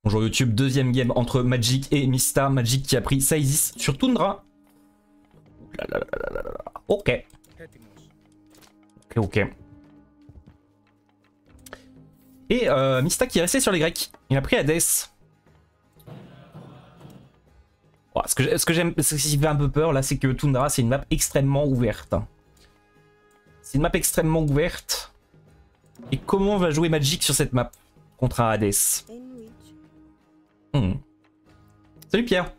Bonjour YouTube, deuxième game entre Magic et Mista. Magic qui a pris Saïsis sur Tundra. Ok. Ok. Et Mista qui est resté sur les Grecs. Il a pris Hades. Oh, ce que j'aime, ce qui fait un peu peur là, c'est que Tundra c'est une map extrêmement ouverte. C'est une map extrêmement ouverte. Et comment va jouer Magic sur cette map contre un Hades? Salut Pierre.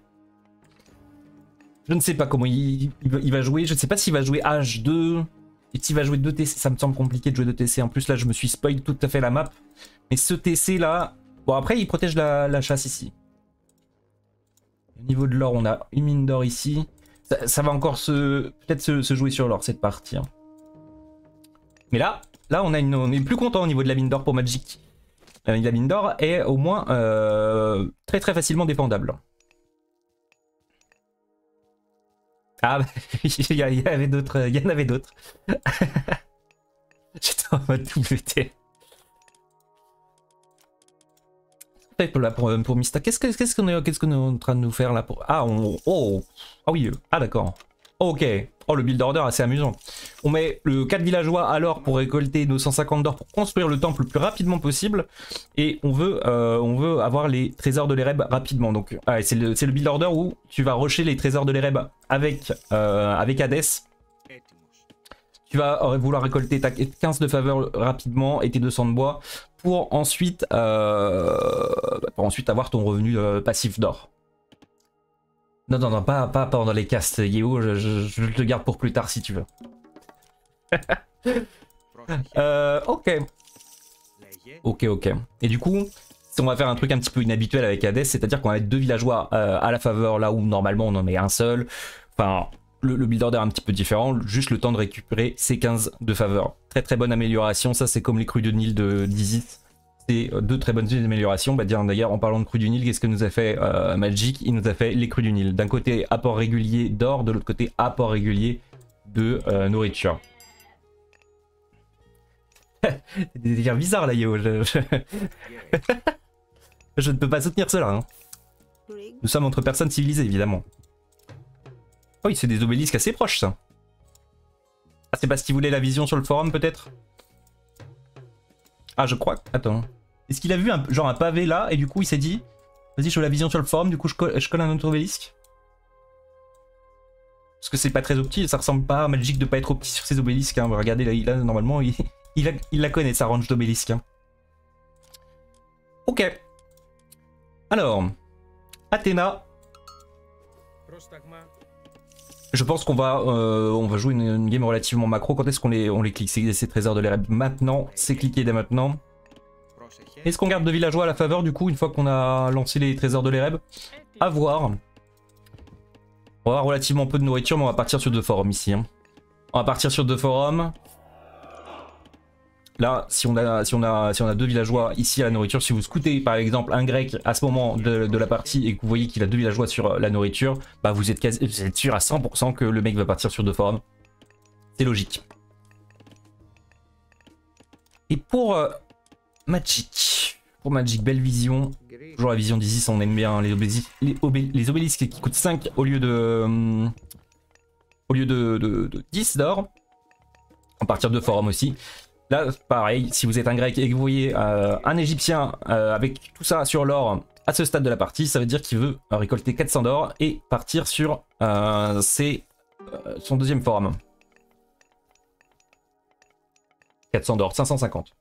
Je ne sais pas comment il va jouer. Je ne sais pas s'il va jouer H2. Et s'il va jouer 2 TC. Ça me semble compliqué de jouer 2 TC. En plus là je me suis spoil tout à fait la map. Mais ce TC là... Bon après il protège la chasse ici. Au niveau de l'or on a une mine d'or ici. Ça va encore peut-être se jouer sur l'or cette partie. Hein. Mais là on est plus content au niveau de la mine d'or pour Magic. La mine d'or est au moins très facilement défendable. Ah, il y en avait d'autres. J'étais en mode WT. Pour Mista, qu'est-ce qu'on est en train de nous faire là pour... Ah, ah oui, ah d'accord. Ok. Oh, le build order assez amusant. On met le 4 villageois à l'or pour récolter nos 150 d'or pour construire le temple le plus rapidement possible. Et on veut avoir les trésors de l'Ereb rapidement. Donc c'est le build order où tu vas rusher les trésors de l'Ereb avec Hades. Tu vas vouloir récolter ta 15 de faveur rapidement et tes 200 de bois pour ensuite avoir ton revenu passif d'or. Non, pas pendant les castes, Yeo, je te garde pour plus tard si tu veux. Ok. Et du coup, on va faire un truc un petit peu inhabituel avec Hades, c'est-à-dire qu'on va mettre 2 villageois à la faveur là où normalement on en met un seul. Enfin, le build order est un petit peu différent, juste le temps de récupérer ces 15 de faveur. Très bonne amélioration, ça c'est comme les crues de Nil d'Isis. C'est 2 très bonnes améliorations. Bah d'ailleurs, en parlant de crues du Nil, qu'est-ce que nous a fait Magic? Il nous a fait les crues du Nil. D'un côté, apport régulier d'or, de l'autre côté, apport régulier de nourriture. Des délires bizarres là, Yo. Je ne peux pas soutenir cela. Hein. Nous sommes entre personnes civilisées, évidemment. Oh oui, c'est des obélisques assez proches, ça. Ah, c'est parce qu'il voulait la vision sur le forum, peut-être? Ah, je crois. Attends. Est-ce qu'il a vu genre un pavé là et du coup il s'est dit vas-y, je veux la vision sur le forum, du coup je colle un autre obélisque? Parce que c'est pas très opti, ça ressemble pas à Magic de pas être opti sur ses obélisques. Hein. Regardez là, normalement il la connaît sa range d'obélisques. Hein. Ok. Alors, Athéna. Je pense qu'on va, jouer une game relativement macro. Quand est-ce qu'on les clique ces trésors de l'Ereb? Maintenant, c'est cliqué dès maintenant. Est-ce qu'on garde 2 villageois à la faveur du coup une fois qu'on a lancé les trésors de l'Ereb? À voir. On va avoir relativement peu de nourriture, mais on va partir sur 2 forums ici. Hein. On va partir sur 2 forums. Là, si on a 2 villageois ici à la nourriture, si vous scoutez par exemple un grec à ce moment de la partie et que vous voyez qu'il a 2 villageois sur la nourriture, bah vous êtes sûr à 100% que le mec va partir sur 2 forums. C'est logique. Et pour Magic, belle vision. Toujours la vision d'Isis, on aime bien les obélisques qui coûtent 5 au lieu de 10 d'or. À partir de forum aussi. Là, pareil, si vous êtes un grec et que vous voyez un égyptien avec tout ça sur l'or à ce stade de la partie, ça veut dire qu'il veut récolter 400 d'or et partir sur son deuxième forum. 400 d'or, 550.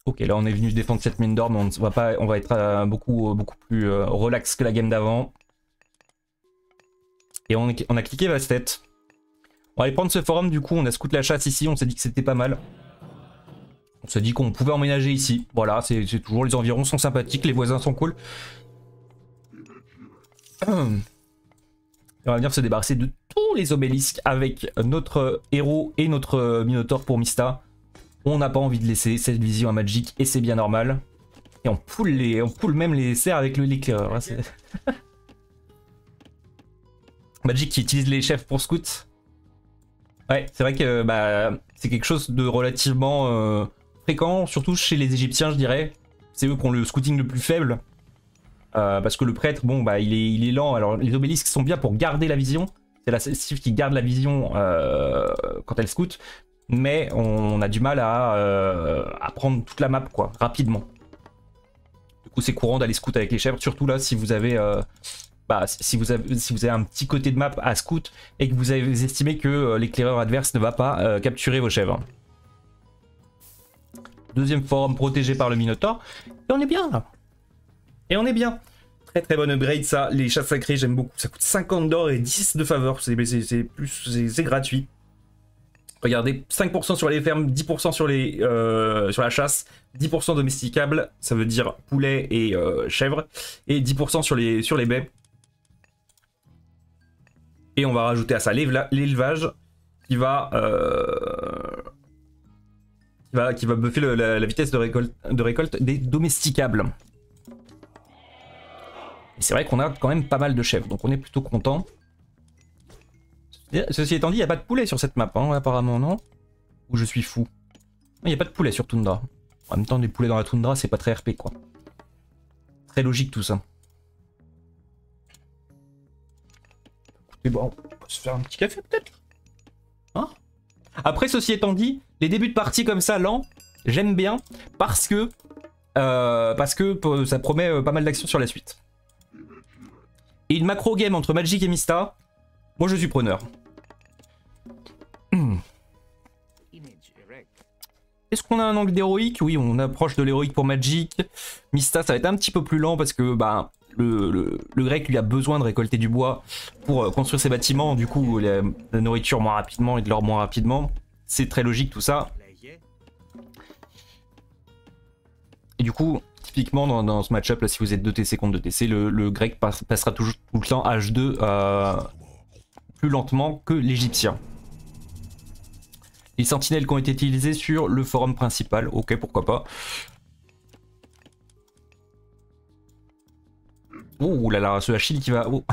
Ok, là on est venu défendre cette mine d'or, mais on va être beaucoup plus relax que la game d'avant. Et on a cliqué Vastet. On va aller prendre ce forum, du coup on a scout la chasse ici, on s'est dit que c'était pas mal. On s'est dit qu'on pouvait emménager ici. Voilà, c'est toujours, les environs sont sympathiques, les voisins sont cool. Et on va venir se débarrasser de tous les obélisques avec notre héros et notre minotaure pour Mista. On n'a pas envie de laisser cette vision à Magic et c'est bien normal. Et on poule même les serres avec le liqueur. Magic qui utilise les chefs pour scout. Ouais, c'est vrai que c'est quelque chose de relativement fréquent, surtout chez les Égyptiens, je dirais. C'est eux qui ont le scouting le plus faible. Parce que le prêtre, bon, bah, il est lent. Alors, les obélisques sont bien pour garder la vision. C'est la cible qui garde la vision quand elle scoute. Mais on a du mal à prendre toute la map, quoi, rapidement. Du coup, c'est courant d'aller scout avec les chèvres. Surtout là, si vous avez... si vous avez un petit côté de map à scout et que vous avez estimé que l'éclaireur adverse ne va pas capturer vos chèvres. Deuxième forum protégé par le Minotaur. Et on est bien là. Et on est bien. Très très bonne upgrade ça. Les chasses sacrées j'aime beaucoup. Ça coûte 50 d'or et 10 de faveur. C'est gratuit. Regardez, 5% sur les fermes, 10% sur la chasse, 10% domesticable, ça veut dire poulet et chèvre, et 10% sur les baies. Et on va rajouter à ça l'élevage qui va buffer la vitesse de récolte des domesticables. Et c'est vrai qu'on a quand même pas mal de chèvres, donc on est plutôt content. Ceci étant dit, il n'y a pas de poulet sur cette map, hein, apparemment, non? Ou je suis fou? Il n'y a pas de poulet sur Toundra. En même temps, des poulets dans la Toundra, c'est pas très RP, quoi. Très logique tout ça. Écoutez, bon, on peut se faire un petit café peut-être, hein? Après, ceci étant dit, les débuts de partie comme ça, lents, j'aime bien, parce que ça promet pas mal d'actions sur la suite. Et une macro game entre Magic et Mista, moi je suis preneur. Est-ce qu'on a un angle d'héroïque? Oui, on approche de l'héroïque pour Magic. Mista, ça va être un petit peu plus lent parce que bah, le grec lui a besoin de récolter du bois pour construire ses bâtiments. Du coup, la nourriture moins rapidement et de l'or moins rapidement. C'est très logique tout ça. Et du coup, typiquement dans ce match-up, là, si vous êtes 2TC contre 2TC, le grec passera toujours tout le temps H2 plus lentement que l'égyptien. Les sentinelles qui ont été utilisées sur le forum principal, ok, pourquoi pas. Oh là là, ce Achille qui va... Oh.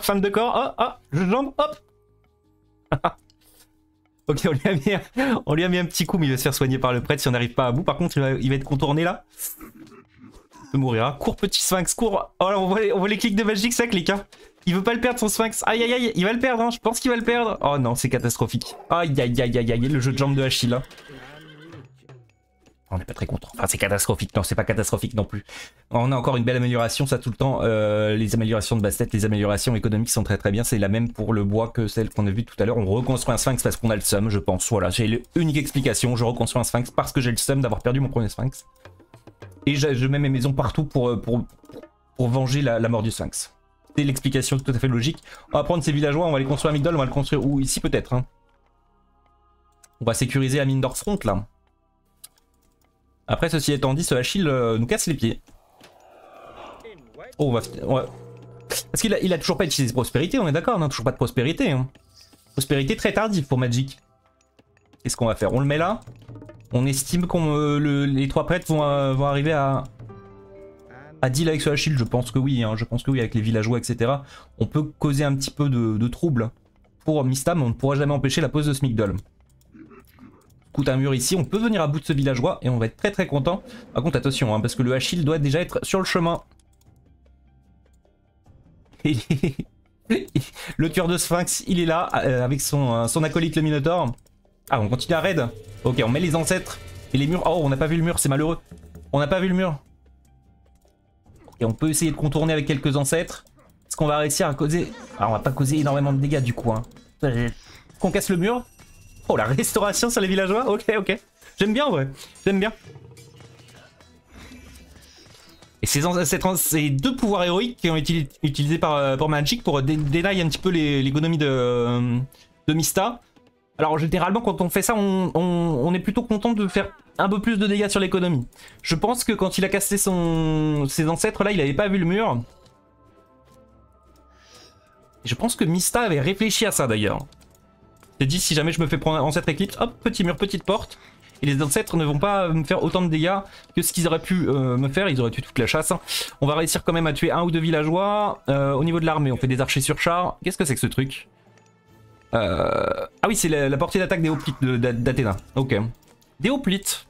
Fin de corps, je jambe, hop. Ok, on lui a mis un petit coup, mais il va se faire soigner par le prêtre si on n'arrive pas à bout. Par contre, il va être contourné là. Il peut mourir, hein. Cours petit sphinx, cours. Oh là, on voit les clics de Magic, ça clique, hein. Il veut pas le perdre son sphinx. Aïe aïe aïe, il va le perdre, hein. Je pense qu'il va le perdre. Oh non, c'est catastrophique. Aïe aïe aïe aïe aïe, le jeu de jambes de Achille, hein. On n'est pas très content. Enfin, c'est catastrophique. Non, c'est pas catastrophique non plus. On a encore une belle amélioration, ça tout le temps. Les améliorations de bastet, les améliorations économiques sont très très bien. C'est la même pour le bois que celle qu'on a vue tout à l'heure. On reconstruit un sphinx parce qu'on a le seum, je pense. Voilà, j'ai l'unique explication. Je reconstruis un sphinx parce que j'ai le seum d'avoir perdu mon premier sphinx. Et je mets mes maisons partout pour venger la mort du sphinx. C'est l'explication tout à fait logique. On va prendre ces villageois, on va les construire à Migdol, on va le construire où? Ici peut-être, hein. On va sécuriser la mine d'Orfront là. Après, ceci étant dit, ce Achille nous casse les pieds. Oh, on va... Parce qu'il a toujours pas utilisé prospérité, on est d'accord, on n'a toujours pas de prospérité, hein. Prospérité très tardive pour Magic. Qu'est-ce qu'on va faire? On le met là. On estime que les trois prêtres vont arriver à deal avec ce Achille. Je pense que oui, hein. Je pense que oui, avec les villageois, etc. On peut causer un petit peu de trouble pour Mista, mais on ne pourra jamais empêcher la pose de Smigdol. Coûte un mur ici, on peut venir à bout de ce villageois et on va être très très content. Par contre attention, hein, parce que le Achille doit déjà être sur le chemin. Le tueur de Sphinx, il est là avec son acolyte le Minotaur. Ah, on continue à raid. Ok, on met les ancêtres et les murs. Oh, on n'a pas vu le mur, c'est malheureux. On n'a pas vu le mur. Et on peut essayer de contourner avec quelques ancêtres. Est-ce qu'on va réussir à causer... Alors on va pas causer énormément de dégâts du coup, hein. Qu'on casse le mur. Oh, la restauration sur les villageois. Ok, ok. J'aime bien en vrai. J'aime bien. Et ces deux pouvoirs héroïques qui ont été utilisés par Magic pour dénailler un petit peu l'économie de Mista. Alors généralement quand on fait ça, on est plutôt content de faire un peu plus de dégâts sur l'économie. Je pense que quand il a cassé ses ancêtres là, il avait pas vu le mur. Et je pense que Mista avait réfléchi à ça d'ailleurs. J'ai dit si jamais je me fais prendre ancêtre éclipse, hop, petit mur, petite porte. Et les ancêtres ne vont pas me faire autant de dégâts que ce qu'ils auraient pu me faire. Ils auraient tué toute la chasse. On va réussir quand même à tuer un ou deux villageois. Au niveau de l'armée, on fait des archers sur char. Qu'est-ce que c'est que ce truc? Ah oui, c'est la portée d'attaque des hoplites d'Athéna. Ok. Des hoplites.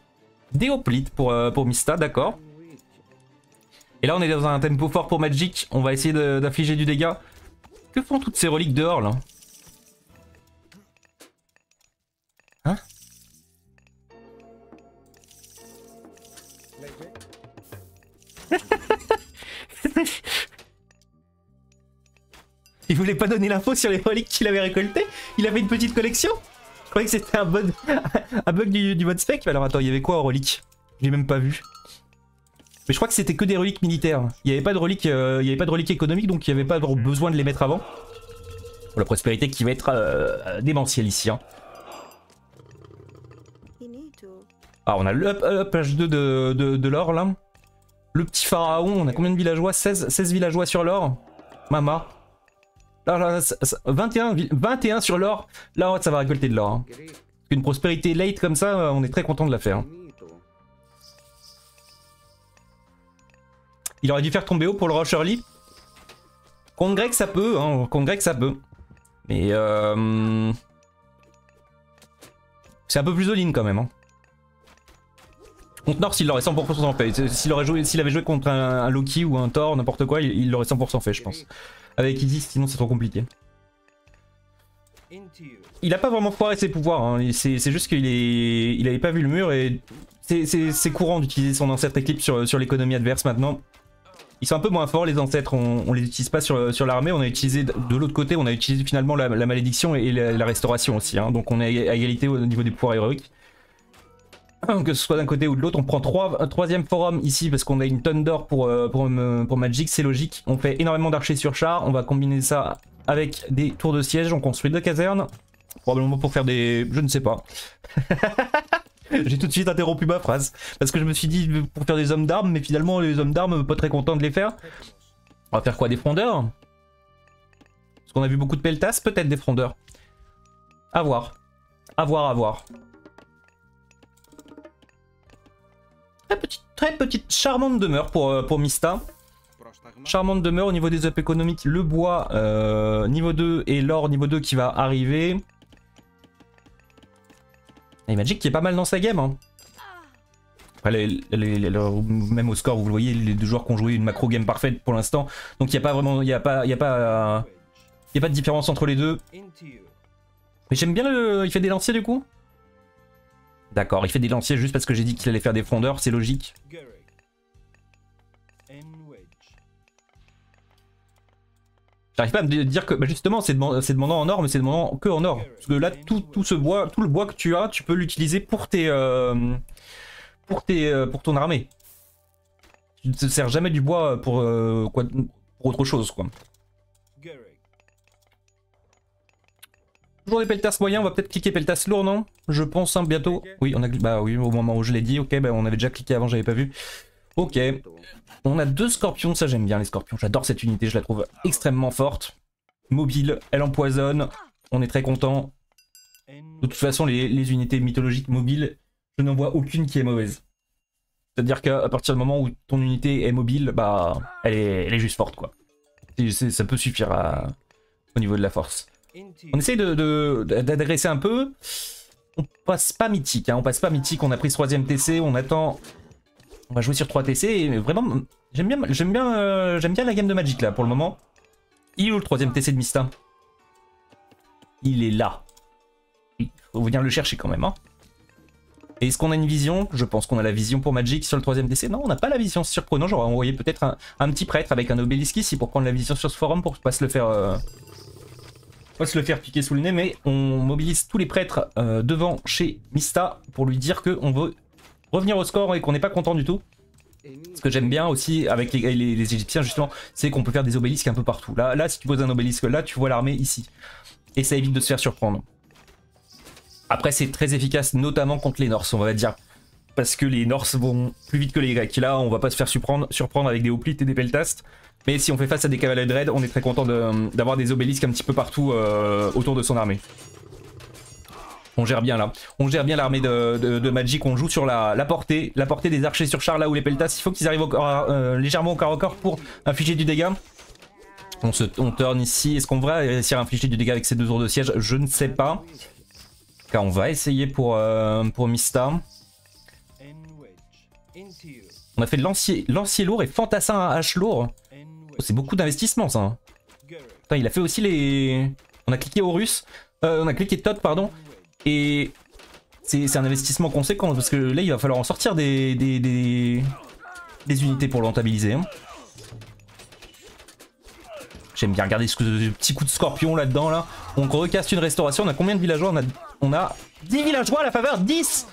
Des hoplites pour Mista, d'accord. Et là on est dans un tempo fort pour Magic, on va essayer d'infliger du dégât. Que font toutes ces reliques dehors là? Hein? Il voulait pas donner l'info sur les reliques qu'il avait récoltées? Il avait une petite collection? Je croyais que c'était un bug, du mode spec. Alors attends, il y avait quoi en reliques? J'ai même pas vu. Mais je crois que c'était que des reliques militaires. Il n'y avait pas de reliques, économiques, donc il n'y avait pas besoin de les mettre avant. Pour la prospérité qui va être démentielle ici. Hein. Ah, on a le up H2 de l'or là. Le petit pharaon, on a combien de villageois? 16 villageois sur l'or. Mama. Là, 21 sur l'or. Là, ça va récolter de l'or. Hein. Une prospérité late comme ça, on est très content de la faire. Hein. Il aurait dû faire tomber haut pour le rush early. Contre grec, ça peut. Hein. Contre grec, ça peut. Mais c'est un peu plus all-in quand même. Hein. Contre Norse, il l'aurait 100% fait. S'il avait joué contre un Loki ou un Thor, n'importe quoi, il l'aurait 100% fait, je pense. Avec Isis, sinon c'est trop compliqué. Il a pas vraiment foiré ses pouvoirs, hein. C'est juste qu'il avait pas vu le mur et c'est courant d'utiliser son ancêtre Eclipse sur l'économie adverse maintenant. Ils sont un peu moins forts les ancêtres, on les utilise pas sur l'armée, on a utilisé de l'autre côté, on a utilisé finalement la malédiction et la restauration aussi, hein. Donc on est à égalité au niveau des pouvoirs héroïques. Que ce soit d'un côté ou de l'autre, on prend un troisième forum ici parce qu'on a une tonne d'or pour Magic, c'est logique. On fait énormément d'archers sur char, on va combiner ça avec des tours de siège, on construit 2 casernes. Probablement pour faire des... je ne sais pas. J'ai tout de suite interrompu ma phrase parce que je me suis dit pour faire des hommes d'armes, mais finalement les hommes d'armes, pas très content de les faire. On va faire quoi, des frondeurs? Parce qu'on a vu beaucoup de peltas, peut-être des frondeurs. À voir. À voir, à voir. Très petite, charmante demeure pour Mista. Charmante demeure au niveau des up économiques. Le bois niveau 2 et l'or niveau 2 qui va arriver. Et Magic qui est pas mal dans sa game. Hein. Après, même au score, vous le voyez, les deux joueurs qui ont joué une macro game parfaite pour l'instant. Donc il n'y a pas vraiment. Il n'y a pas de différence entre les deux. Mais j'aime bien le. Il fait des lanciers du coup? D'accord, il fait des lanciers juste parce que j'ai dit qu'il allait faire des frondeurs, c'est logique. J'arrive pas à me dire que bah justement c'est demandant en or, mais c'est demandant que en or. Parce que là tout ce bois, tout le bois que tu as, tu peux l'utiliser pour ton armée. Tu ne te sers jamais du bois pour autre chose quoi. Toujours des peltas moyens, on va peut-être cliquer peltas lourd, non? Je pense, hein, bientôt. Oui, on a, bah oui, au moment où je l'ai dit, ok, bah on avait déjà cliqué avant, j'avais pas vu. Ok. On a 2 scorpions, ça j'aime bien les scorpions, j'adore cette unité, je la trouve extrêmement forte. Mobile, elle empoisonne, on est très content. De toute façon, les unités mythologiques mobiles, je n'en vois aucune qui est mauvaise. C'est-à-dire qu'à partir du moment où ton unité est mobile, bah elle est juste forte quoi. Ça peut suffire au niveau de la force. On essaye d'adresser un peu. On passe pas mythique, hein. On passe pas mythique, on a pris ce 3ème TC, on attend. On va jouer sur 3 TC et vraiment, j'aime bien la game de Magic là pour le moment. Il est où le 3ème TC de Mista? Il est là. Il faut venir le chercher quand même. Hein. Et est-ce qu'on a une vision? Je pense qu'on a la vision pour Magic sur le 3ème TC. Non, on n'a pas la vision, c'est surprenant. J'aurais envoyé peut-être un petit prêtre avec un obélisque ici pour prendre la vision sur ce forum pour pas se le faire... piquer sous le nez, mais on mobilise tous les prêtres devant chez Mista pour lui dire qu'on veut revenir au score et qu'on n'est pas content du tout. Ce que j'aime bien aussi avec les Égyptiens justement, c'est qu'on peut faire des obélisques un peu partout. Là, si tu poses un obélisque là, tu vois l'armée ici. Et ça évite de se faire surprendre. Après, c'est très efficace, notamment contre les Norse, on va dire. Parce que les Norse vont plus vite que les Grecs. Là, on va pas se faire surprendre avec des hoplites et des peltastes. Mais si on fait face à des cavaliers de raid, on est très content d'avoir des obélisques un petit peu partout autour de son armée. On gère bien là. On gère bien l'armée de Magic. On joue sur la portée des archers sur char là où les peltas. Il faut qu'ils arrivent légèrement au corps à corps pour infliger du dégât. On turn ici. Est-ce qu'on va réussir à infliger du dégât avec ces 2 tours de siège? Je ne sais pas. Car on va essayer pour Mista. On a fait lancier lourd et fantassin à hache lourd. Oh, c'est beaucoup d'investissement ça. Hein. Putain, il a fait aussi les... On a cliqué Horus. On a cliqué Todd, pardon. Et c'est un investissement conséquent parce que là il va falloir en sortir des unités pour le rentabiliser. Hein. J'aime bien regarder ce petit coup de scorpion là-dedans. Là. On recaste une restauration. On a combien de villageois? On a 10 villageois à la faveur. 10.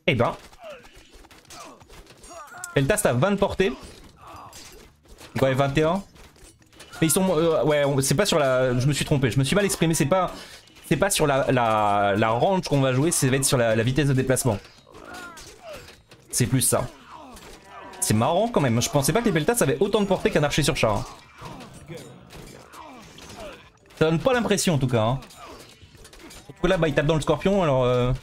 Eh ben. Peltas a 20 de portée. Ouais, 21. Mais ils sont... ouais, c'est pas sur la... Je me suis trompé. Je me suis mal exprimé. C'est pas sur la range qu'on va jouer. Ça va être sur la vitesse de déplacement. C'est plus ça. C'est marrant quand même. Je pensais pas que les Peltas avaient autant de portée qu'un archer sur char. Hein. Ça donne pas l'impression en tout cas. Hein. Là, bah, il tape dans le scorpion, alors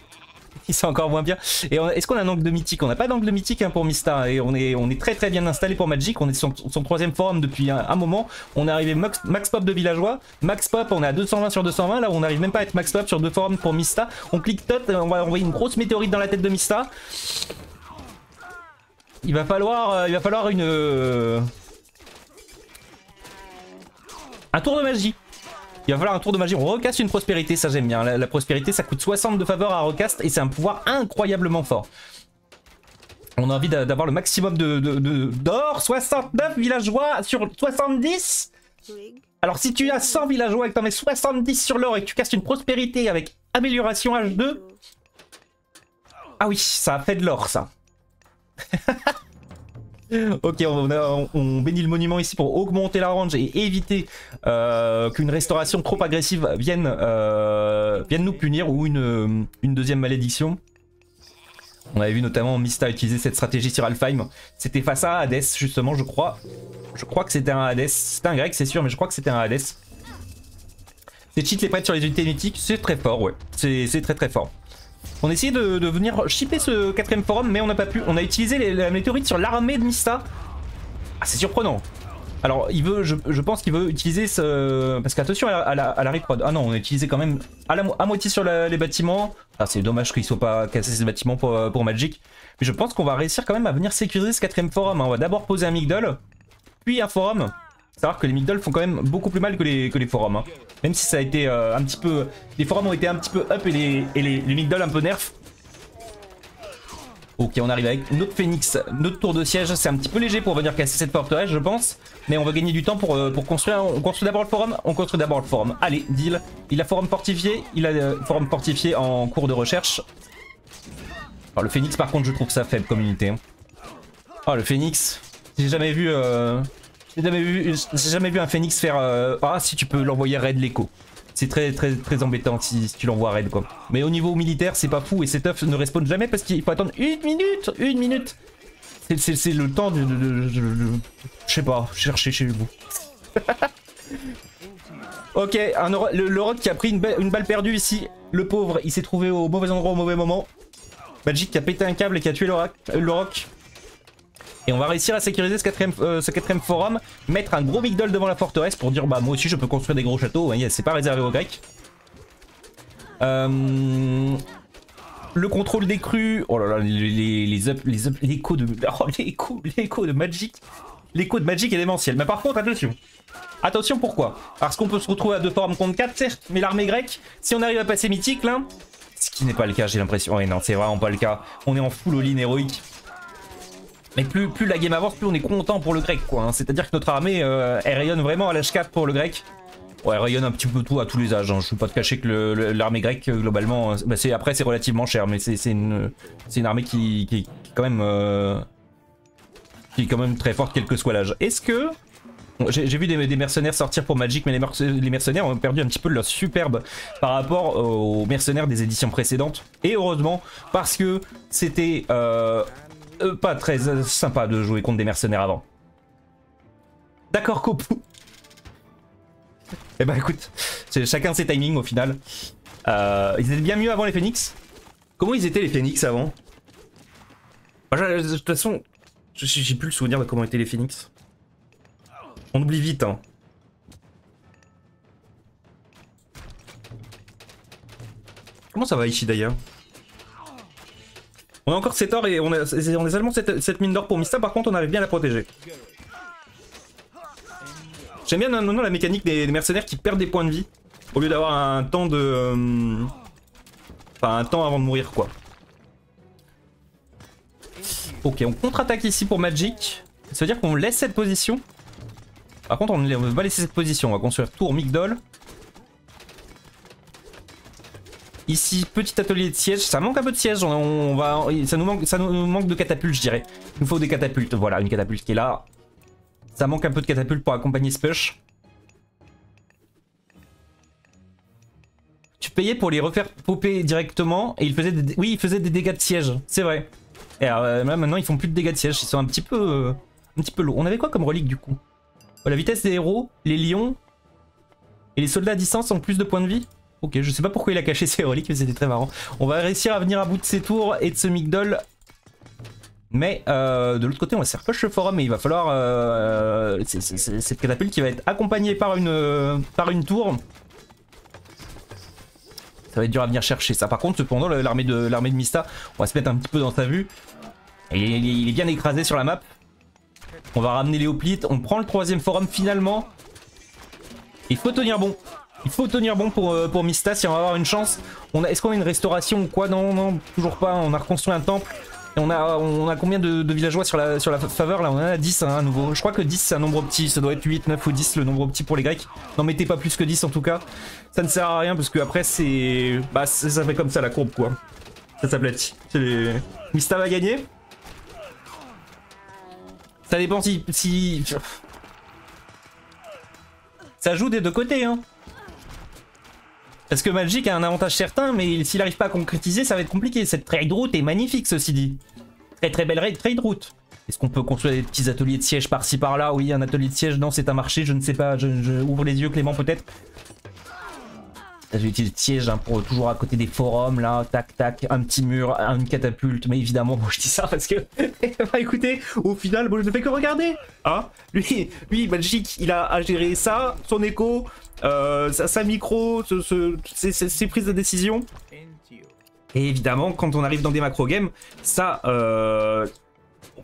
il sent encore moins bien. Et est-ce qu'on a un angle de mythique? On n'a pas d'angle de mythique hein, pour Mista. Et on est très bien installé pour Magic. On est sur son 3ème forum depuis un moment. On est arrivé max pop de villageois. Max pop, on est à 220 sur 220. Là, on n'arrive même pas à être max pop sur 2 forums pour Mista. On clique tot, on va envoyer une grosse météorite dans la tête de Mista. Il va falloir un tour de magie. Il va falloir un tour de magie. On recaste une prospérité, ça j'aime bien. La prospérité, ça coûte 60 de faveur à recast et c'est un pouvoir incroyablement fort. On a envie d'avoir le maximum d'or. 69 villageois sur 70. Alors si tu as 100 villageois et que tu en mets 70 sur l'or et que tu castes une prospérité avec amélioration H2. Ah oui, ça a fait de l'or ça. Ok, on bénit le monument ici pour augmenter la range et éviter qu'une restauration trop agressive vienne nous punir ou une deuxième malédiction. On avait vu notamment Mista utiliser cette stratégie sur Alfheim. C'était face à Hades justement, je crois. Je crois que c'était un Hades. C'était un grec c'est sûr, mais je crois que c'était un Hades. C'est cheat les prêtres sur les unités mythiques, c'est très fort, ouais. C'est très fort. On a essayé de venir shipper ce 4ème forum, mais on n'a pas pu. On a utilisé la météorite sur l'armée de Mista. Ah, c'est surprenant. Alors, il veut, je pense qu'il veut utiliser ce... Parce qu'attention à la reprod. Ah non, on a utilisé quand même à moitié sur les bâtiments. Ah, c'est dommage qu'ils soient pas cassés ces bâtiments pour Magic. Mais je pense qu'on va réussir quand même à venir sécuriser ce 4ème forum. Hein. On va d'abord poser un Migdol, puis un forum. Savoir que les Migdol font quand même beaucoup plus mal que les forums. Hein. Même si ça a été un petit peu... Les forums ont été un petit peu up et les Migdol un peu nerf. Ok, on arrive avec notre Phoenix, notre tour de siège. C'est un petit peu léger pour venir casser cette forteresse, je pense. Mais on va gagner du temps pour construire. On construit d'abord le forum. On construit d'abord le forum. Allez, deal. Il a forum fortifié. Il a forum fortifié en cours de recherche. Alors, le Phoenix, par contre, je trouve ça faible comme unité. Hein. Oh, le Phoenix. J'ai jamais vu... J'ai jamais vu un Phoenix faire... Ah, si tu peux l'envoyer raid l'écho. C'est très embêtant si tu l'envoies raid quoi. Mais au niveau militaire, c'est pas fou et cet œuf ne respawn jamais parce qu'il faut attendre une minute. Une minute. C'est le temps de je sais pas, chercher chez vous. Ok, le rock qui a pris une balle perdue ici. Le pauvre, il s'est trouvé au mauvais endroit au mauvais moment. Magic qui a pété un câble et qui a tué le rock. Et on va réussir à sécuriser ce 4ème forum, mettre un gros Migdol devant la forteresse pour dire bah moi aussi je peux construire des gros châteaux, hein, c'est pas réservé aux Grecs. Le contrôle des crues, oh là là, l'écho de Magic. L'écho de Magic est démentiel. Mais par contre attention. Attention pourquoi? Parce qu'on peut se retrouver à 2 forums contre 4 certes, mais l'armée grecque, si on arrive à passer mythique là, ce qui n'est pas le cas j'ai l'impression, ouais non c'est vraiment pas le cas, on est en full all-in héroïque. Mais plus la game avance, plus on est content pour le grec quoi. Hein. C'est-à-dire que notre armée, elle rayonne vraiment à l'H4 pour le grec. Ouais, elle rayonne un petit peu tout à tous les âges. Hein. Je ne veux pas te cacher que l'armée grecque, globalement, bah après c'est relativement cher, mais c'est une armée qui est quand même très forte quel que soit l'âge. Est-ce que... Bon, j'ai vu des mercenaires sortir pour Magic, mais les mercenaires ont perdu un petit peu de leur superbe par rapport aux mercenaires des éditions précédentes. Et heureusement, parce que c'était... pas très sympa de jouer contre des mercenaires avant. D'accord, Kopu. Eh ben écoute, chacun ses timings au final. Ils étaient bien mieux avant les Phoenix. Comment ils étaient les Phoenix avant? De toute façon, j'ai plus le souvenir de comment étaient les Phoenix. On oublie vite, hein. Comment ça va ici d'ailleurs? On a encore 7 or et on a seulement cette mine d'or pour Mista, par contre on arrive bien à la protéger. J'aime bien maintenant la mécanique des mercenaires qui perdent des points de vie au lieu d'avoir un temps de... Enfin un temps avant de mourir quoi. Ok, on contre-attaque ici pour Magic. Ça veut dire qu'on laisse cette position. Par contre on ne va pas laisser cette position, on va construire tour Migdol. Ici, petit atelier de siège, ça manque un peu de siège, ça nous manque de catapultes je dirais. Il nous faut des catapultes, voilà une catapulte qui est là. Ça manque un peu de catapultes pour accompagner ce push. Tu payais pour les refaire popper directement et ils faisaient des dégâts de siège, c'est vrai. Et alors, là maintenant ils font plus de dégâts de siège, ils sont un petit peu lourds. On avait quoi comme relique du coup? La vitesse des héros, les lions et les soldats à distance ont plus de points de vie. Ok, je sais pas pourquoi il a caché ses reliques, mais c'était très marrant. On va réussir à venir à bout de ses tours et de ce Migdol. Mais de l'autre côté, on va se faire push le forum et il va falloir... cette catapulte qui va être accompagnée par une tour. Ça va être dur à venir chercher ça. Par contre, cependant, l'armée de Mista, on va se mettre un petit peu dans sa vue. Et il est bien écrasé sur la map. On va ramener les hoplites. On prend le 3e forum finalement. Il faut tenir bon. Il faut tenir bon pour Mista si on va avoir une chance. Est-ce qu'on a une restauration ou quoi? Non, non, toujours pas. On a reconstruit un temple. Et on a combien de villageois sur la faveur là? On en a 10 hein, à nouveau. Je crois que 10 c'est un nombre petit. Ça doit être 8, 9 ou 10 le nombre petit pour les Grecs. N'en mettez pas plus que 10 en tout cas. Ça ne sert à rien parce que après c'est... Bah ça fait comme ça la courbe quoi. Ça s'aplatit. Mista va gagner. Ça dépend si... Ça joue des deux côtés hein. Parce que Magic a un avantage certain, mais s'il n'arrive pas à concrétiser, ça va être compliqué. Cette trade route est magnifique, ceci dit. Très très belle trade route. Est-ce qu'on peut construire des petits ateliers de siège par-ci par-là? Oui, un atelier de siège, non, c'est un marché, je ne sais pas. Je ouvre les yeux, Clément, peut-être. Atelier de siège hein, pour toujours à côté des forums, là, tac tac, un petit mur, une catapulte. Mais évidemment, bon, je dis ça parce que... bah écoutez, au final, bon, je ne fais que regarder. Hein, lui, Magic, il a à gérer ça, son écho... sa micro, ses prises de décision. Et évidemment, quand on arrive dans des macro games, ça,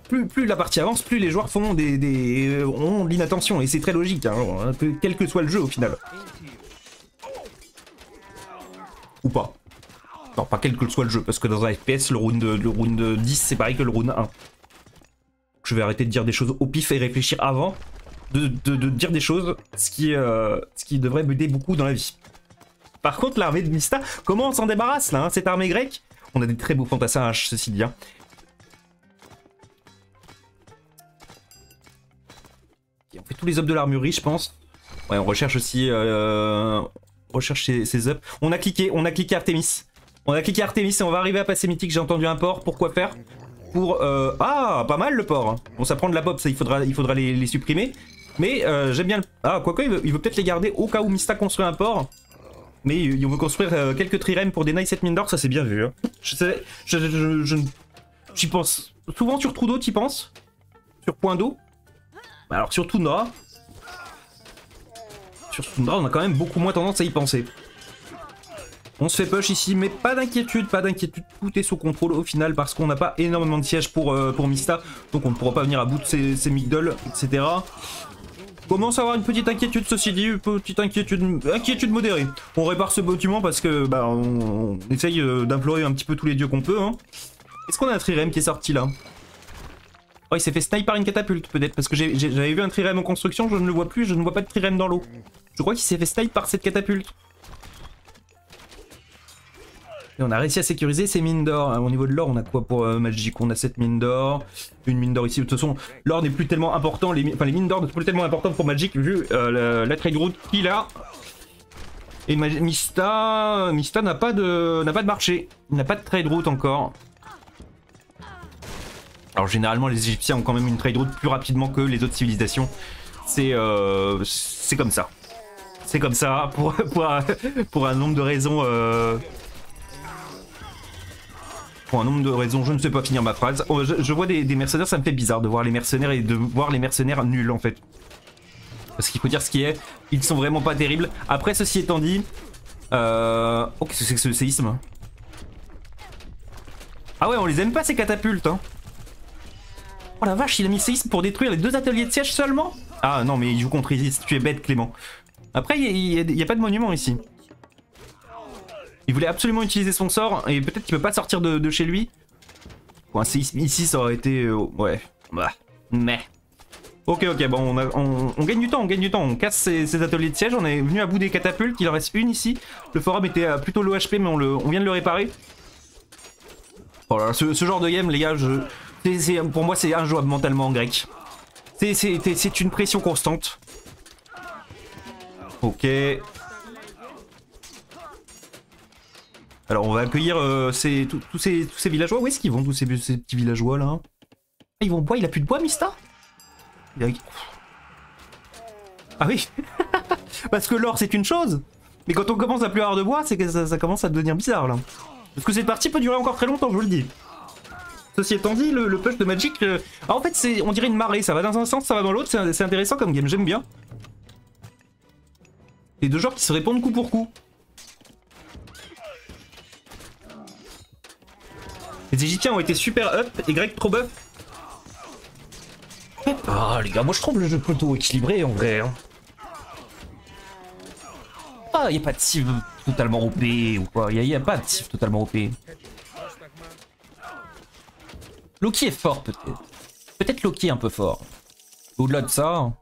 plus la partie avance, plus les joueurs font ont l'inattention. Et c'est très logique, hein, quel que soit le jeu au final. Ou pas. Non, pas quel que soit le jeu, parce que dans un FPS, le round 10, c'est pareil que le round 1. Je vais arrêter de dire des choses au pif et réfléchir avant de dire des choses, ce qui devrait m'aider beaucoup dans la vie. Par contre, l'armée de Mista, comment on s'en débarrasse là hein, cette armée grecque? On a des très beaux fantassins H, ceci dit. Hein. On fait tous les ups de l'armurerie, je pense. Ouais, on recherche aussi... recherche ces ups. On a cliqué Artemis. On a cliqué Artemis et on va arriver à passer mythique. J'ai entendu un port. Pourquoi faire? Pour... Ah, pas mal le port. Bon, ça prend de la pop, ça, il faudra les supprimer. Mais j'aime bien le... Ah, quoique, il veut peut-être les garder au cas où Mista construit un port. Mais il veut construire quelques trirèmes pour dénier cette mine d'or, ça c'est bien vu. Hein. J'y pense. Souvent sur trou d'eau, t'y penses? Sur point d'eau? Alors sur Tundra... Sur Tundra, on a quand même beaucoup moins tendance à y penser. On se fait push ici, mais pas d'inquiétude, tout est sous contrôle au final parce qu'on n'a pas énormément de sièges pour Mista, donc on ne pourra pas venir à bout de ses Migdol, etc. Commence à avoir une petite inquiétude, ceci dit, inquiétude modérée. On répare ce bâtiment parce que bah on essaye d'implorer un petit peu tous les dieux qu'on peut. Hein. Est-ce qu'on a un trirème qui est sorti là? Oh, il s'est fait snipe par une catapulte peut-être parce que j'avais vu un trirème en construction, je ne le vois plus, je ne vois pas de trirème dans l'eau. Je crois qu'il s'est fait snipe par cette catapulte. Et on a réussi à sécuriser ces mines d'or. Au niveau de l'or, on a quoi pour Magic? On a cette mine d'or, une mine d'or ici. De toute façon, l'or n'est plus tellement important. Les mines d'or ne sont plus tellement importantes pour Magic vu la trade route qu'il a. Et Mista n'a pas de marché. Il n'a pas de trade route encore. Alors généralement, les Égyptiens ont quand même une trade route plus rapidement que les autres civilisations. C'est comme ça. C'est comme ça pour un nombre de raisons. Pour un nombre de raisons, je ne sais pas finir ma phrase. Oh, je vois des mercenaires, ça me fait bizarre de voir les mercenaires et de voir les mercenaires nuls en fait. Parce qu'il faut dire ce qui est, ils sont vraiment pas terribles. Après, ceci étant dit... Oh, qu'est-ce que c'est que ce séisme? Ah ouais, on les aime pas ces catapultes, hein. Oh la vache, il a mis séisme pour détruire les 2 ateliers de siège seulement? Ah non, mais il joue contre Isis, tu es bête, Clément. Après, il y a pas de monument ici. Il voulait absolument utiliser son sort, et peut-être qu'il peut pas sortir de chez lui. Bon, un séisme ici, ça aurait été... ouais. Bah, mais... Ok, bon, on gagne du temps, on casse ces ateliers de siège, on est venu à bout des catapultes, il en reste une ici. Le forum était plutôt low HP, mais on vient de le réparer. Voilà, ce genre de game, les gars, pour moi, c'est injouable mentalement en grec. C'est une pression constante. Ok. Alors, on va accueillir tous ces villageois. Où est-ce qu'ils vont, tous ces petits villageois, là? Ah, ils vont au bois, il a plus de bois, Mista? Ah oui. Parce que l'or, c'est une chose. Mais quand on commence à plus avoir de bois, c'est que ça commence à devenir bizarre, là. Parce que cette partie peut durer encore très longtemps, je vous le dis. Ceci étant dit, le push de Magic... Ah, en fait, on dirait une marée. Ça va dans un sens, ça va dans l'autre. C'est intéressant comme game, j'aime bien. Les deux joueurs qui se répondent coup pour coup. Les Égyptiens ont été super up et Greg trop buff. Ah les gars, moi je trouve le jeu plutôt équilibré en vrai. Hein. Ah, y a pas de civ totalement OP ou quoi. Y a pas de civ totalement OP. Loki est fort peut-être. Peut-être Loki est un peu fort. Au-delà de ça...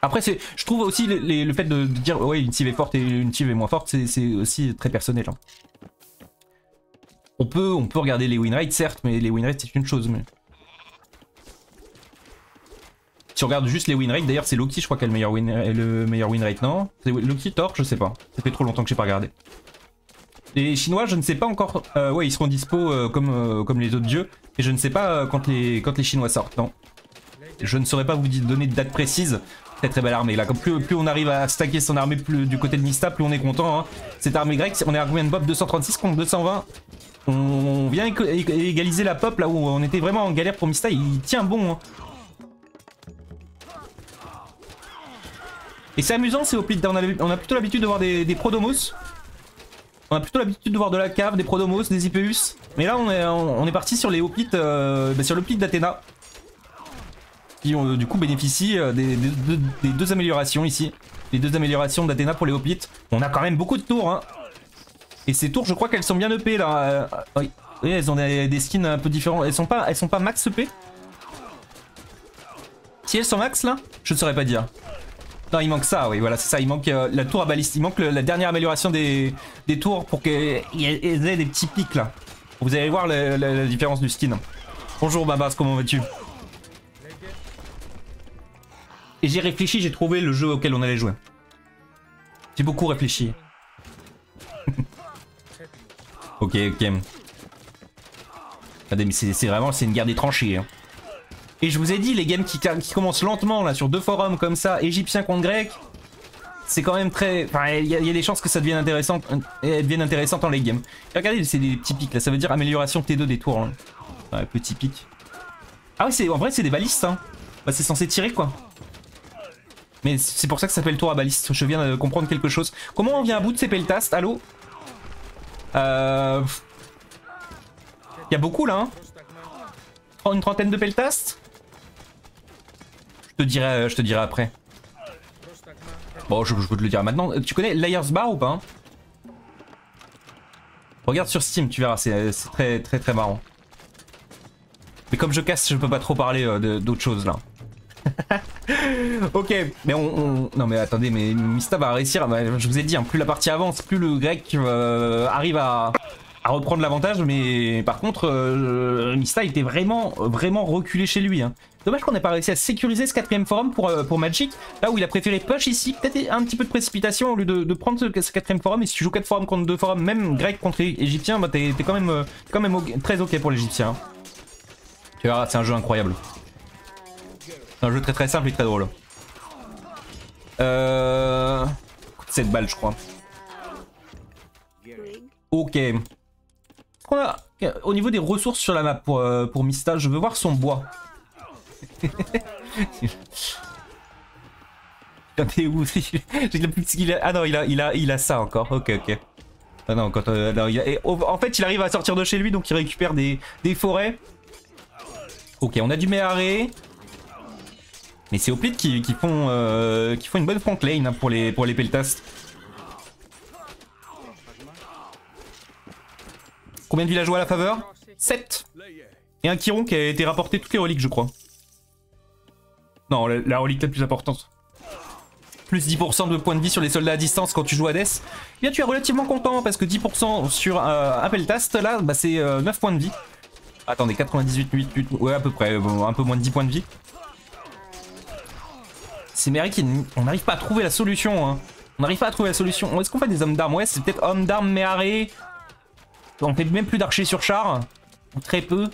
Après, je trouve aussi le fait de dire ouais, une civ est forte et une civ est moins forte, c'est aussi très personnel. Hein. On peut regarder les win rates, certes, mais les win rates c'est une chose. Mais... Si on regarde juste les win rates, d'ailleurs c'est Loki, je crois, qui a le meilleur win rate, non? C'est Loki, Thor, je sais pas. Ça fait trop longtemps que j'ai pas regardé. Les Chinois, je ne sais pas encore. Ouais, ils seront dispo comme les autres dieux, et je ne sais pas quand les Chinois sortent, non. Je ne saurais pas vous donner de date précise. Très belle armée là, comme plus on arrive à stacker son armée du côté de Mista, plus on est content. Hein. Cette armée grecque, on est à combien de pop? 236 contre 220. On vient égaliser la pop là où on était vraiment en galère pour Mista, il tient bon. Hein. Et c'est amusant, c'est Hoplite, on a plutôt l'habitude de voir des Prodomos. On a plutôt l'habitude de voir de la cave, des Prodomos, des Ipeus. Mais là on est parti sur les Hoplites, sur l'Hoplite d'Athéna. Qui du coup bénéficient des 2 améliorations ici. Les 2 améliorations d'Athéna pour les Hoplites. On a quand même beaucoup de tours. Hein. Et ces tours, je crois qu'elles sont bien EP là. Oui, elles ont des skins un peu différents. Elles sont pas max EP. Si elles sont max là, je ne saurais pas dire. Non, il manque ça, oui, voilà, c'est ça. Il manque la tour à baliste. Il manque la dernière amélioration des tours pour qu'elles aient des petits pics là. Vous allez voir la différence du skin. Bonjour Babas, comment vas-tu? Et j'ai réfléchi, j'ai trouvé le jeu auquel on allait jouer. J'ai beaucoup réfléchi. Ok. Regardez, mais c'est vraiment, c'est une guerre des tranchées. Hein. Et je vous ai dit, les games qui commencent lentement là sur 2 forums comme ça, égyptien contre grec, c'est quand même très... Enfin, il y a des chances que ça devienne intéressant dans les games. Et regardez, c'est des petits pics là, ça veut dire amélioration T2 des tours. Hein. Ouais, petit pic. Ah oui, en vrai c'est des balistes. Hein. Bah, c'est censé tirer quoi. Mais c'est pour ça que ça s'appelle tour à baliste. Je viens de comprendre quelque chose. Comment on vient à bout de ces peltastes? Allô? Il y a beaucoup là. Hein, une trentaine de peltastes. Je te dirai après. Bon, je peux te le dire maintenant. Tu connais Layers Bar ou pas? Hein? Regarde sur Steam, tu verras. C'est très marrant. Mais comme je casse, je peux pas trop parler d'autres choses là. Ok, mais non mais attendez, mais Mista va réussir, je vous ai dit, hein, plus la partie avance, plus le grec arrive à reprendre l'avantage, mais par contre, Mista était vraiment reculé chez lui. Hein. Dommage qu'on n'ait pas réussi à sécuriser ce 4ème forum pour Magic, là où il a préféré push ici, peut-être un petit peu de précipitation au lieu de prendre ce 4ème forum, et si tu joues 4 forums contre 2 forums, même grec contre égyptien, bah t'es quand même, très ok pour l'égyptien. Hein. Tu verras, c'est un jeu incroyable. C'est un jeu très simple et très drôle. 7 balles je crois. Ok. On a, au niveau des ressources sur la map pour Mista, je veux voir son bois. T'es où? Ah non, il a ça encore. Ok. Ah non, quand, non, en fait, il arrive à sortir de chez lui, donc il récupère des forêts. Ok, on a du Méharé. Mais c'est Hoplite qui font une bonne front lane hein, pour les Peltas. Combien de villageois à la faveur? 7. Et un Chiron qui a été rapporté toutes les reliques, je crois. Non, la relique la plus importante. Plus 10% de points de vie sur les soldats à distance quand tu joues Hades. Eh bien, tu es relativement content parce que 10% sur un Peltast, là, bah, c'est 9 points de vie. Attendez, 98, 8, ouais, à peu près, un peu moins de 10 points de vie. C'est Merrick, on n'arrive pas à trouver la solution. Hein. On n'arrive pas à trouver la solution. Est-ce qu'on fait des hommes d'armes? Ouais, c'est peut-être hommes d'armes, Méharé. On fait même plus d'archers sur char. Ou très peu.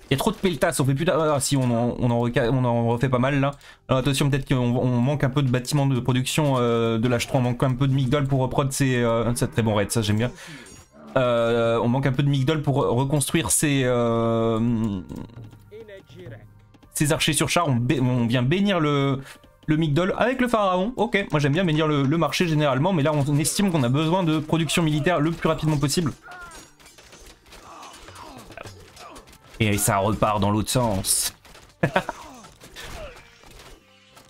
Il y a trop de peltas, on fait plus ah, si on en refait pas mal là. Alors attention, peut-être qu'on manque un peu de bâtiments de production de l'H3, on manque un peu de migdol pour reprod c'est très bon raid, ça j'aime bien. On manque un peu de migdol pour reconstruire ces archers sur char, on vient bénir le migdol avec le pharaon. Ok, moi j'aime bien bénir le marché généralement, mais là on estime qu'on a besoin de production militaire le plus rapidement possible. Et ça repart dans l'autre sens.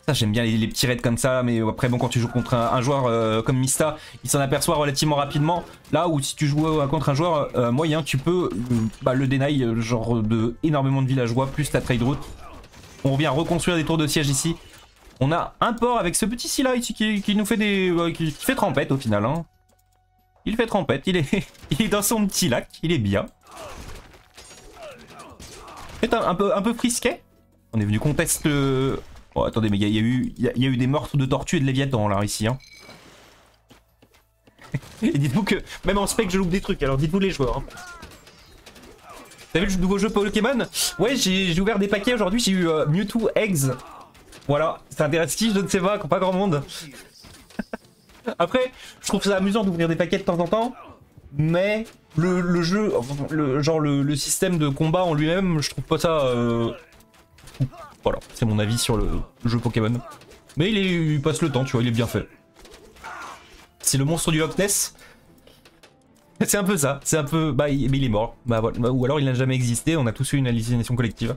Ça j'aime bien les petits raids comme ça, mais après bon quand tu joues contre un joueur comme Mista, il s'en aperçoit relativement rapidement. Là où si tu joues contre un joueur moyen, tu peux le deny genre de énormément de villageois, plus la trade route. On vient reconstruire des tours de siège ici. On a un port avec ce petit Scylla ici qui nous fait des... qui fait trempette au final. Hein. Il fait trempette, il est dans son petit lac, il est bien. C'est un peu frisquet. On est venu contester le... Oh attendez, mais il y a eu des meurtres de tortues et de léviathans là ici. Hein. Et dites-vous que même en spec je loupe des trucs, alors dites-vous les joueurs. Hein. T'as vu le nouveau jeu Pokémon? Ouais, j'ai ouvert des paquets aujourd'hui, j'ai eu Mewtwo Eggs. Voilà, ça intéresse qui? Je ne sais pas grand monde. Après, je trouve ça amusant d'ouvrir des paquets de temps en temps. Mais le jeu, genre le système de combat en lui-même, je trouve pas ça... Voilà, c'est mon avis sur le jeu Pokémon. Mais il passe le temps, tu vois, il est bien fait. C'est le monstre du Loch Ness. C'est un peu ça, c'est un peu... mais il est mort. Bah voilà. Ou alors il n'a jamais existé, on a tous eu une hallucination collective.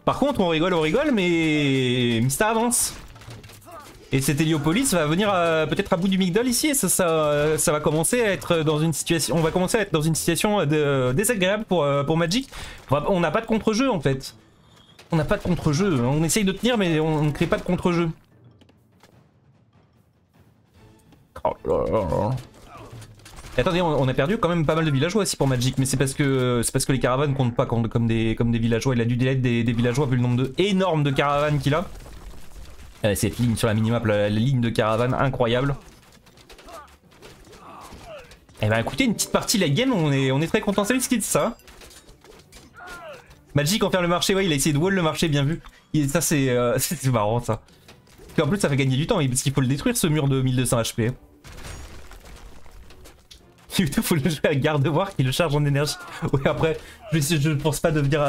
Par contre, on rigole, mais Mista avance. Et cet Héliopolis va venir peut-être à bout du migdol ici, et ça va commencer à être dans une situation... On va commencer à être dans une situation désagréable pour Magic. On n'a pas de contre-jeu en fait. On n'a pas de contre-jeu. On essaye de tenir, mais on ne crée pas de contre-jeu. Oh là là. Et attendez, on a perdu quand même pas mal de villageois aussi pour Magic, mais c'est parce que les caravanes comptent pas comme des villageois. Il a dû délai des villageois vu le nombre énorme de caravanes qu'il a. Cette ligne sur la minimap, la ligne de caravane incroyable. Eh ben écoutez, une petite partie late game, on est très content. Salut Skid, ça. Magic en faire le marché, ouais, il a essayé de wall le marché, bien vu. Ça c'est marrant ça. En plus ça fait gagner du temps, parce qu'il faut le détruire ce mur de 1200 HP. Il faut le jouer à garde-voir qui le charge en énergie. Ouais, après, je pense pas devenir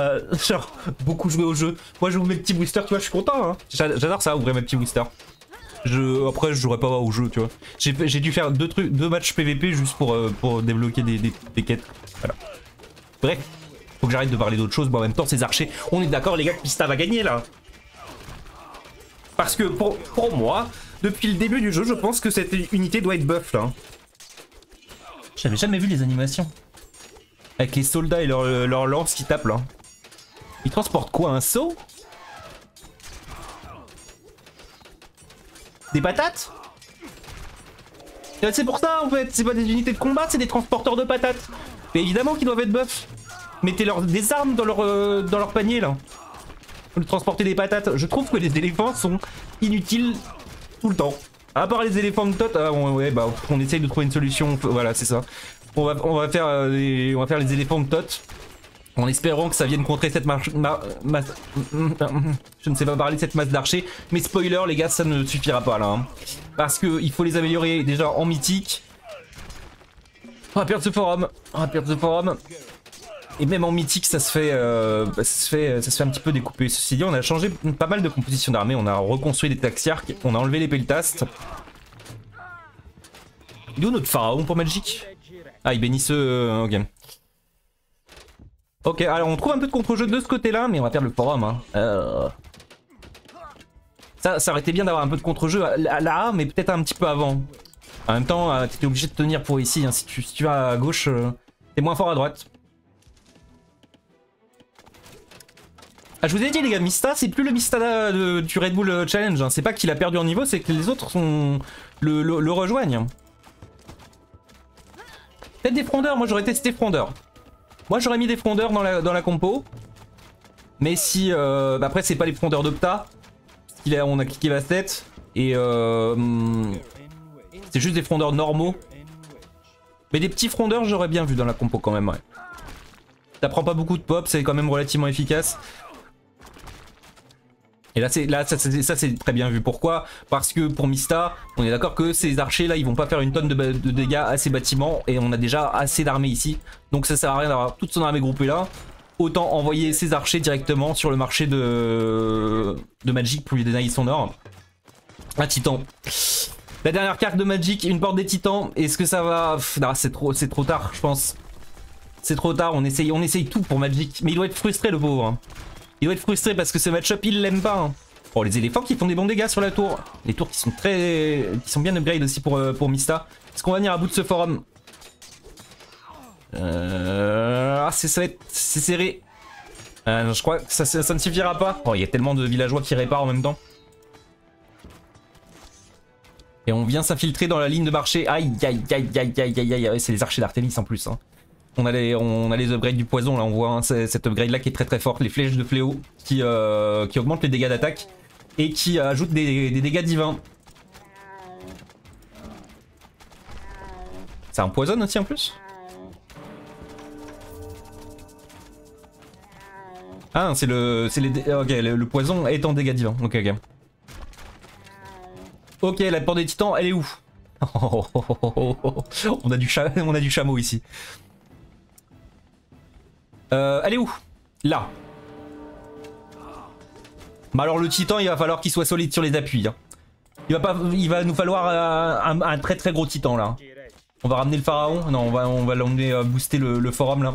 genre beaucoup jouer au jeu. Moi, j'ouvre mes petits boosters, tu vois, je suis content. Hein. J'adore ça, ouvrir mes petits boosters. Après, je jouerai pas au jeu, tu vois. J'ai dû faire deux matchs PVP juste pour débloquer des quêtes. Voilà. Bref, faut que j'arrête de parler d'autre chose. Bon, en même temps, ces archers, on est d'accord, les gars, que Mista va gagner là. Parce que pour moi, depuis le début du jeu, je pense que cette unité doit être buff là. J'avais jamais vu les animations. Avec les soldats et leur lance qui tapent là. Ils transportent quoi, un seau? Des patates? C'est pour ça en fait, c'est pas des unités de combat, c'est des transporteurs de patates. Mais évidemment qu'ils doivent être buff. Mettez des armes dans leur panier là. Faut transporter des patates. Je trouve que les éléphants sont inutiles tout le temps. À part les éléphants de Tot, ouais, bah, on essaye de trouver une solution. Voilà, c'est ça. On va faire les éléphants de Tot en espérant que ça vienne contrer cette masse. Je ne sais pas parler de cette masse d'archers, mais spoiler, les gars, ça ne suffira pas là. Hein. Parce qu'il faut les améliorer déjà en mythique. On va perdre ce forum. On va perdre ce forum. Et même en mythique, ça se fait un petit peu découper. Ceci dit, on a changé pas mal de composition d'armée. On a reconstruit des taxiarques, on a enlevé les peltastes. D'où notre pharaon pour Magic? Ah, il bénit ce... ok. Ok, alors on trouve un peu de contre-jeu de ce côté-là, mais on va perdre le forum. Hein. Ça aurait été bien d'avoir un peu de contre-jeu là, mais peut-être un petit peu avant. En même temps, t'étais obligé de tenir pour ici. Hein. Si tu vas à gauche, t'es moins fort à droite. Ah, je vous ai dit les gars, Mista, c'est plus le Mista du Red Bull Challenge. Hein. C'est pas qu'il a perdu en niveau, c'est que les autres le rejoignent. Peut-être des frondeurs, moi j'aurais testé frondeurs. Moi j'aurais mis des frondeurs dans la compo. Mais si... après c'est pas les frondeurs d'Opta. On a cliqué la tête. Et c'est juste des frondeurs normaux. Mais des petits frondeurs j'aurais bien vu dans la compo quand même, ouais. Ça prend pas beaucoup de pop, c'est quand même relativement efficace. Et là ça c'est très bien vu. Pourquoi? Parce que pour Mista, on est d'accord que ces archers là, ils vont pas faire une tonne de dégâts à ces bâtiments. Et on a déjà assez d'armées ici. Donc ça sert à rien d'avoir toute son armée groupée là. Autant envoyer ses archers directement sur le marché de Magic pour lui donner son or. Un titan. La dernière carte de Magic, une porte des titans. Est-ce que ça va... c'est trop tard, je pense. C'est trop tard, on essaye tout pour Magic. Mais il doit être frustré, le pauvre. Hein. Il doit être frustré parce que ce match-up, il l'aime pas. Hein. Oh, les éléphants qui font des bons dégâts sur la tour. Les tours qui sont bien upgrade aussi pour Mista. Est-ce qu'on va venir à bout de ce forum? C'est serré. Je crois que ça ne suffira pas. Oh, il y a tellement de villageois qui réparent en même temps. Et on vient s'infiltrer dans la ligne de marché. Aïe, aïe, aïe, aïe, aïe, aïe, aïe. C'est les archers d'Artémis en plus. Hein. On a les upgrades du poison, là on voit hein, cet upgrade là qui est très très fort. Les flèches de fléau qui augmentent les dégâts d'attaque et qui ajoutent des dégâts divins. Ça empoisonne aussi en plus. Ah, c'est le poison est en dégâts divins. Ok, ok. Ok, la porte des titans, elle est où? On a du chameau ici. Elle est où? Là. Bah alors le titan, il va falloir qu'il soit solide sur les appuis. Hein. Il va nous falloir un très très gros titan là. On va ramener le pharaon. Non, on va l'emmener booster le forum là.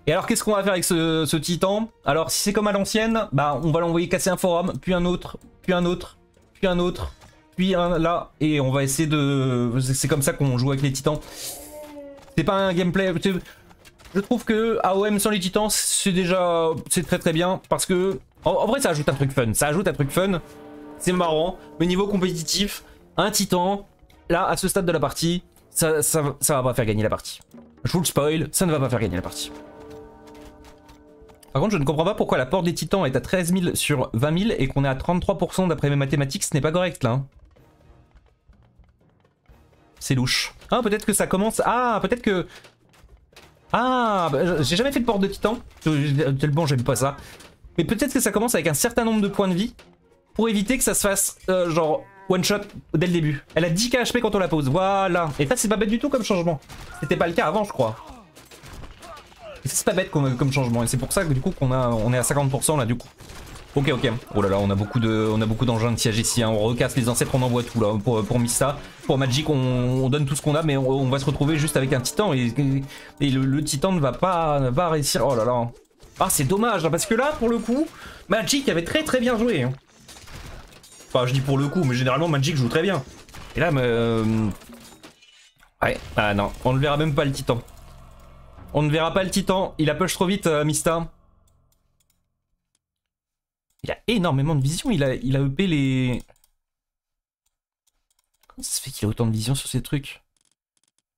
Et alors qu'est-ce qu'on va faire avec ce titan? Alors si c'est comme à l'ancienne, bah on va l'envoyer casser un forum, puis un autre, puis un autre, puis un autre, puis un là, et on va essayer de... C'est comme ça qu'on joue avec les titans. C'est pas un gameplay... Je trouve que AOM sans les titans, c'est très très bien, parce que... En vrai ça ajoute un truc fun, c'est marrant, mais niveau compétitif, un titan, là à ce stade de la partie, ça va pas faire gagner la partie. Je vous le spoil, ça ne va pas faire gagner la partie. Par contre, je ne comprends pas pourquoi la porte des titans est à 13 000 sur 20 000 et qu'on est à 33% d'après mes mathématiques, ce n'est pas correct là. C'est louche. Ah, peut-être que ça commence... Ah, peut-être que... Ah, bah, j'ai jamais fait de porte de titan. Tellement j'aime pas ça. Mais peut-être que ça commence avec un certain nombre de points de vie pour éviter que ça se fasse genre one shot dès le début. Elle a 10 HP quand on la pose, voilà. Et ça, c'est pas bête du tout comme changement. C'était pas le cas avant, je crois. C'est pas bête comme changement et c'est pour ça que du coup on est à 50% là du coup. Ok ok. Oh là là, on a beaucoup d'engins de siège ici. Hein. On recasse les ancêtres, on envoie tout là pour Mista. Pour Magic on donne tout ce qu'on a mais on va se retrouver juste avec un titan et le titan ne va pas réussir. Oh là là. Ah c'est dommage hein, parce que là pour le coup Magic avait très très bien joué. Hein. Enfin je dis pour le coup mais généralement Magic joue très bien. Et là ouais ah non on ne verra même pas le titan. On ne verra pas le titan, il a push trop vite Mista. Il a énormément de vision, il a EP les... Comment ça se fait qu'il a autant de vision sur ces trucs?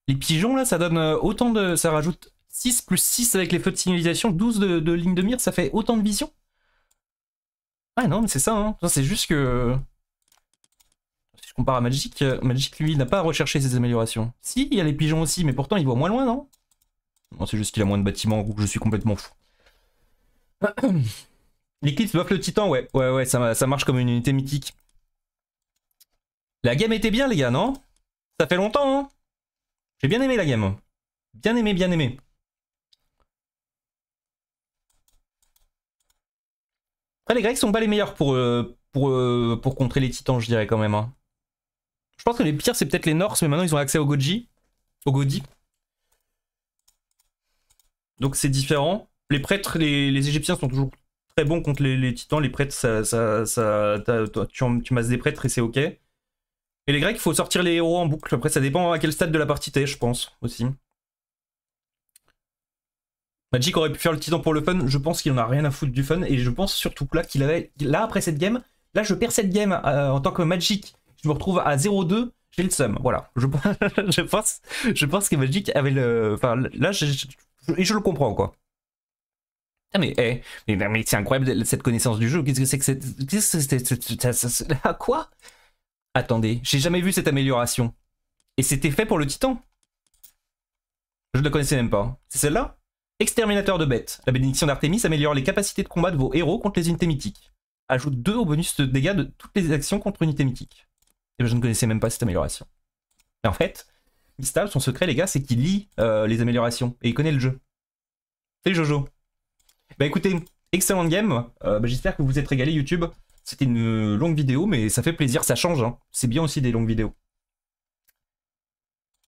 Les pigeons là, ça donne autant de... Ça rajoute 6 plus 6 avec les feux de signalisation, 12 de ligne de mire, ça fait autant de vision? Ah non mais c'est ça, hein. C'est juste que... Si je compare à Magic, Magic lui n'a pas recherché ses améliorations. Si, il y a les pigeons aussi, mais pourtant il voit moins loin, non? Non, c'est juste qu'il a moins de bâtiments ou que je suis complètement fou. L'Eclipse bloque le titan, ouais. Ouais, ça marche comme une unité mythique. La game était bien, les gars, non? Ça fait longtemps, hein? J'ai bien aimé la game. Bien aimé, bien aimé. Après, les Grecs sont pas les meilleurs pour contrer les titans, je dirais quand même. Hein. Je pense que les pires, c'est peut-être les Norse, mais maintenant ils ont accès au Goji. Au Godi. Donc c'est différent. Les prêtres, les Égyptiens sont toujours très bons contre les titans. Les prêtres, tu masses des prêtres et c'est ok. Et les Grecs, il faut sortir les héros en boucle. Après, ça dépend à quel stade de la partie t'es, je pense, aussi. Magic aurait pu faire le titan pour le fun. Je pense qu'il en a rien à foutre du fun. Et je pense surtout que là, qu'il avait. Là, après cette game, là, je perds cette game en tant que Magic. Je me retrouve à 0-2. J'ai le seum. Voilà. Je pense que Magic avait le. Enfin, là, je le comprends, quoi. Ah mais, mais c'est incroyable cette connaissance du jeu. Qu'est-ce que c'est que cette... Qu'est-ce que c'est quoi? Attendez, j'ai jamais vu cette amélioration. Et c'était fait pour le titan? Je ne la connaissais même pas. C'est celle-là? Exterminateur de bêtes. La bénédiction d'Artémis améliore les capacités de combat de vos héros contre les unités mythiques. Ajoute 2 au bonus de dégâts de toutes les actions contre unités mythiques. Et je ne connaissais même pas cette amélioration. Mais en fait, Mistal, son secret, les gars, c'est qu'il lit les améliorations. Et il connaît le jeu. Salut Jojo. Bah écoutez, excellente game. J'espère que vous vous êtes régalé YouTube. C'était une longue vidéo, mais ça fait plaisir, ça change. Hein. C'est bien aussi des longues vidéos.